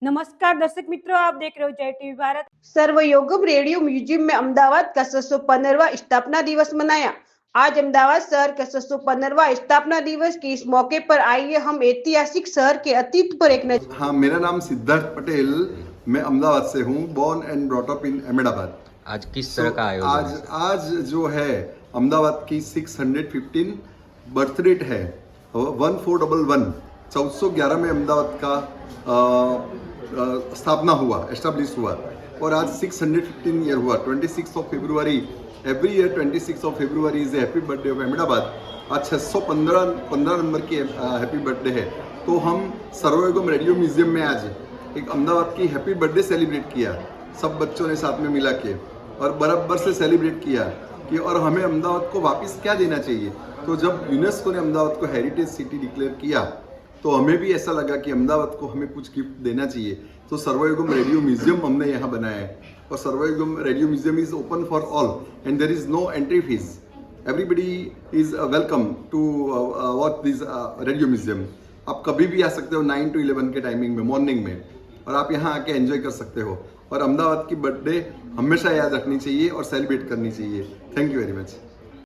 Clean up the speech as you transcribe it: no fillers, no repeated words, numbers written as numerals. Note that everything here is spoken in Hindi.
नमस्कार दर्शक मित्रों, आप देख रहे हो जय टीवी भारत। सर्वयोगम रेडियो म्यूजियम में अहमदाबाद का 615वां स्थापना दिवस मनाया। आज अहमदाबाद शहर का 615वां स्थापना दिवस के इस मौके पर आइए हम ऐतिहासिक शहर के अतीत पर एक नजर। हाँ, मेरा नाम सिद्धार्थ पटेल, मैं अहमदाबाद से हूँ, born and brought up in Ahmedabad. आज किस तरह का आयोजन है? आज जो है अहमदाबाद की 615 बर्थ डेट है, 1411 1411 में अहमदाबाद का स्थापना हुआ, एस्टेब्लिश हुआ, और आज 615 ईयर हुआ। 26 फरवरी, every year 26 February is happy birthday of Ahmedabad. आज 615 नंबर की हैप्पी बर्थडे है। तो हम सर्वयोगम रेडियो म्यूजियम में आज एक अहमदाबाद की हैप्पी बर्थडे सेलिब्रेट किया, सब बच्चों ने साथ में मिला के, और बराबर से सेलिब्रेट किया कि और हमें अहमदाबाद को वापस क्या देना चाहिए। तो जब यूनेस्को ने अहमदाबाद को हेरिटेज सिटी डिक्लेयर किया तो हमें भी ऐसा लगा कि अहमदाबाद को हमें कुछ गिफ्ट देना चाहिए। तो सर्वयोगम रेडियो म्यूजियम हमने यहाँ बनाया है, और Sarvyogam radio museum is open for all and there is no entry fees. Everybody is welcome to watch this radio museum. आप कभी भी आ सकते हो 9 to 11 के टाइमिंग में, मॉर्निंग में, और आप यहाँ आके एंजॉय कर सकते हो। और अहमदाबाद की बर्थडे हमेशा याद रखनी चाहिए और सेलिब्रेट करनी चाहिए। Thank you very much.